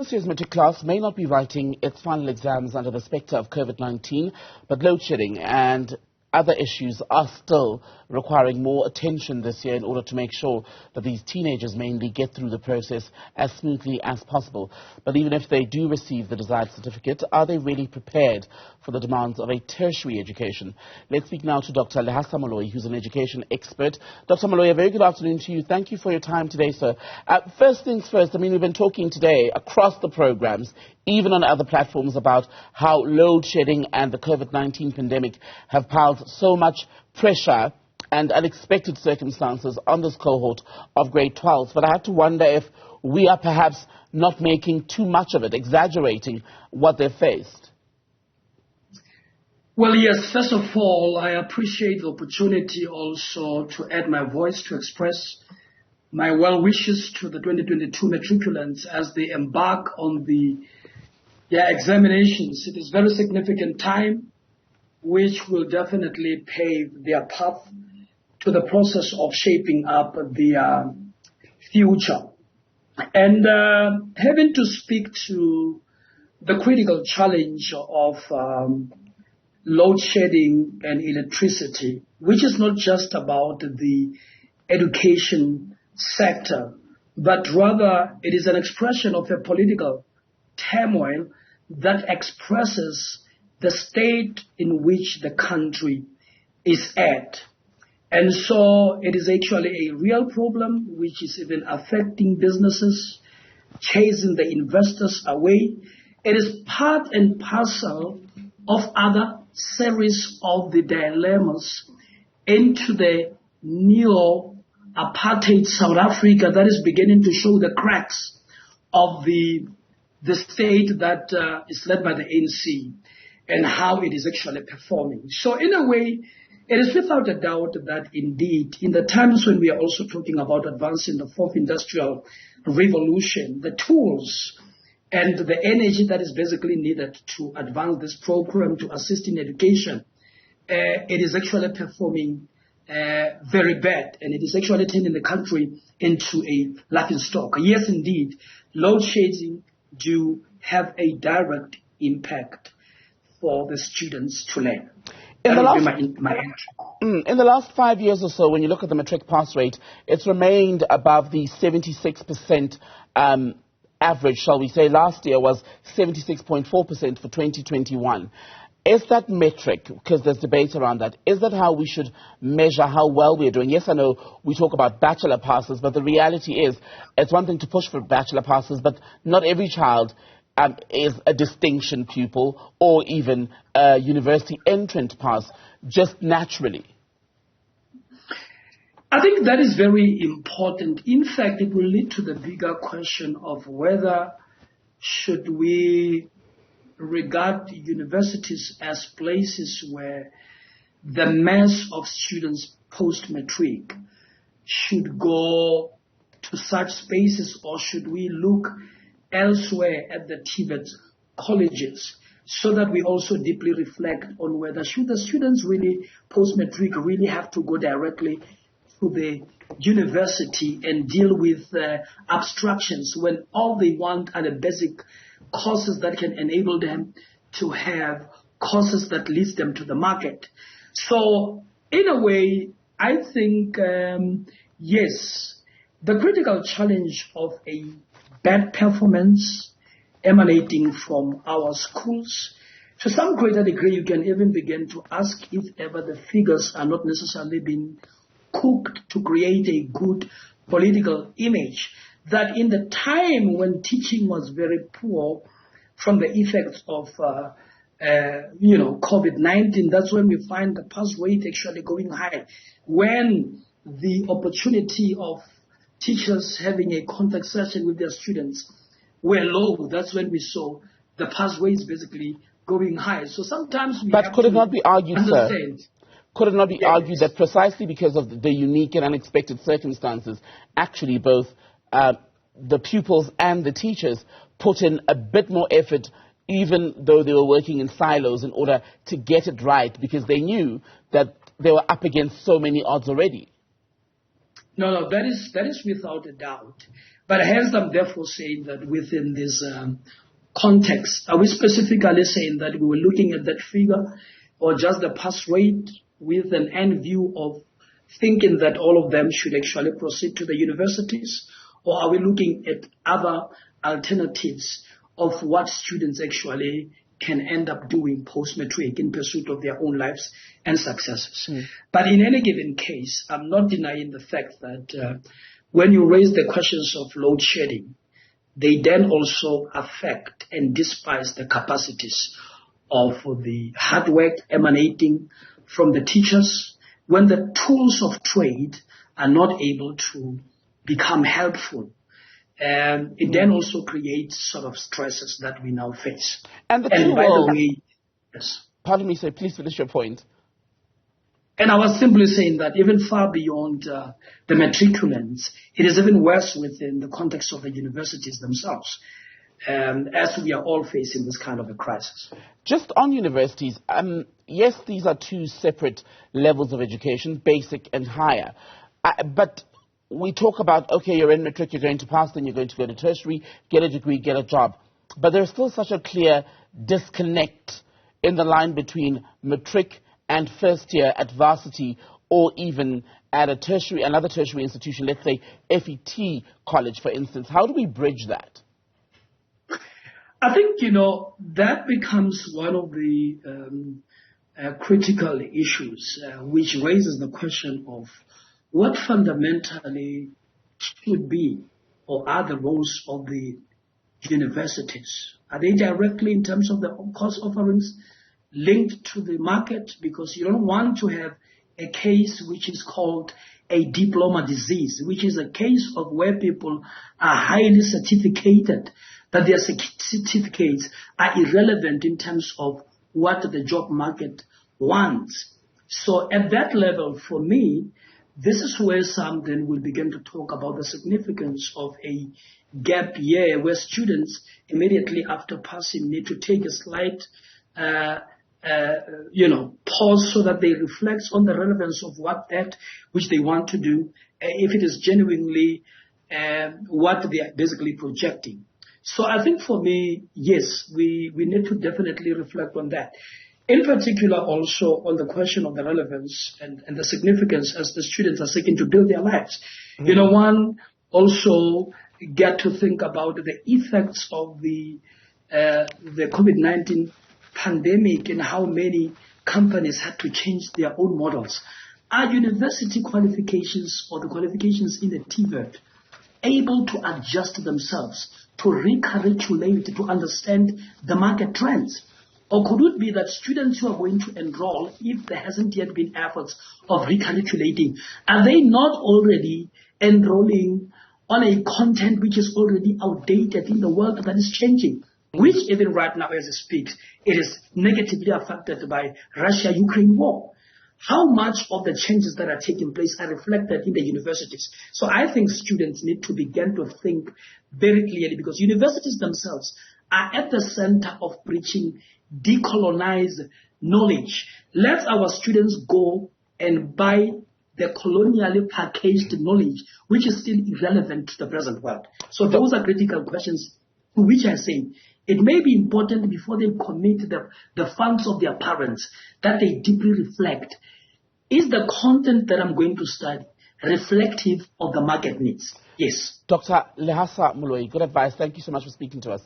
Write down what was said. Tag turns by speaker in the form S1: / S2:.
S1: This year's matric class may not be writing its final exams under the spectre of COVID-19, but load shedding and other issues are still requiring more attention this year in order to make sure that these teenagers mainly get through the process as smoothly as possible. But even if they do receive the desired certificate, are they really prepared for the demands of a tertiary education? Let's speak now to Dr. Lehasa Moloi, who's an education expert. Dr. Moloi, a very good afternoon to you. Thank you for your time today, sir. First things first, we've been talking today across the programs, even on other platforms, about how load shedding and the COVID-19 pandemic have piled so much pressure and unexpected circumstances on this cohort of grade 12s. But I have to wonder if we are perhaps not making too much of it, exaggerating what they've faced.
S2: Well, yes, first of all, I appreciate the opportunity also to add my voice to express my well wishes to the 2022 matriculants as they embark on their examinations. It is very significant time which will definitely pave their path to the process of shaping up their future. And having to speak to the critical challenge of load shedding and electricity, which is not just about the education sector, but rather it is an expression of a political turmoil that expresses the state in which the country is at. And so it is actually a real problem which is even affecting businesses, chasing the investors away. It is part and parcel of other series of the dilemmas into the neo-apartheid South Africa that is beginning to show the cracks of the state that is led by the ANC and how it is actually performing. So in a way, it is without a doubt that indeed, in the times when we are also talking about advancing the fourth industrial revolution, the tools and the energy that is basically needed to advance this program, to assist in education, it is actually performing very bad, and it is actually turning the country into a laughingstock. Yes, indeed, load shedding do have a direct impact for the students to learn. In the
S1: last 5 years or so, when you look at the matric pass rate, it's remained above the 76% average, shall we say. Last year was 76.4% for 2021. Is that metric, because there's debate around that, is that how we should measure how well we're doing? Yes, I know we talk about bachelor passes, but the reality is it's one thing to push for bachelor passes, but not every child is a distinction pupil or even a university entrant pass, just naturally.
S2: I think that is very important. In fact, it will lead to the bigger question of whether should we regard universities as places where the mass of students post-matric should go to such spaces, or should we look elsewhere at the TVET colleges so that we also deeply reflect on whether should the students really post-matric really have to go directly to the university and deal with abstractions when all they want are the basic courses that can enable them to have courses that leads them to the market. So in a way, I think, yes, the critical challenge of a bad performance emanating from our schools, to some greater degree, you can even begin to ask if ever the figures are not necessarily being cooked to create a good political image, that in the time when teaching was very poor from the effects of COVID-19, that's when we find the pass rate actually going high. When the opportunity of teachers having a contact session with their students were low, that's when we saw the pass rates basically going high. So sometimes we
S1: But could it not be argued,
S2: understand.
S1: Sir? Could it not be argued that precisely because of the unique and unexpected circumstances, actually both the pupils and the teachers put in a bit more effort, even though they were working in silos, in order to get it right, because they knew that they were up against so many odds already?
S2: No, that is without a doubt. But hence I'm therefore saying that within this context, are we specifically saying that we were looking at that figure or just the pass rate with an end view of thinking that all of them should actually proceed to the universities? Or are we looking at other alternatives of what students actually can end up doing post-matric in pursuit of their own lives and successes? But in any given case, I'm not denying the fact that when you raise the questions of load shedding, they then also affect and despise the capacities of the hard work emanating from the teachers when the tools of trade are not able to become helpful. It then also creates sort of stresses that we now face.
S1: And by the way, yes. Pardon me, sir, please finish your point.
S2: And I was simply saying that even far beyond the matriculants, it is even worse within the context of the universities themselves, as we are all facing this kind of a crisis.
S1: Just on universities, yes, these are two separate levels of education, basic and higher. But we talk about, okay, you're in matric, you're going to pass, then you're going to go to tertiary, get a degree, get a job. But there's still such a clear disconnect in the line between matric and first year at varsity, or even at another tertiary institution, let's say FET college, for instance. How do we bridge that?
S2: I think, that becomes one of the critical issues, which raises the question of what fundamentally should be or are the roles of the universities. Are they directly, in terms of the course offerings, linked to the market? Because you don't want to have a case which is called a diploma disease, which is a case of where people are highly certificated, that their certificates are irrelevant in terms of what the job market wants. So at that level, for me, this is where some then will begin to talk about the significance of a gap year, where students immediately after passing need to take a slight pause so that they reflect on the relevance of that which they want to do, if it is genuinely what they are basically projecting. So I think for me, yes, we need to definitely reflect on that. In particular, also on the question of the relevance and the significance as the students are seeking to build their lives. One also get to think about the effects of the COVID-19 pandemic and how many companies had to change their own models. Are university qualifications or the qualifications in the TVET able to adjust themselves, to recalculate, to understand the market trends? Or could it be that students who are going to enroll, if there hasn't yet been efforts of recalculating, are they not already enrolling on a content which is already outdated in the world that is changing, which even right now as I speak, it is negatively affected by Russia-Ukraine war? How much of the changes that are taking place are reflected in the universities? So I think students need to begin to think very clearly, because universities themselves are at the center of preaching decolonize knowledge. Let our students go and buy the colonially packaged knowledge, which is still irrelevant to the present world. So those are critical questions to which I say it may be important before they commit the funds of their parents that they deeply reflect. Is the content that I'm going to study reflective of the market needs? Yes.
S1: Dr. Lehasa Moloi, good advice. Thank you so much for speaking to us.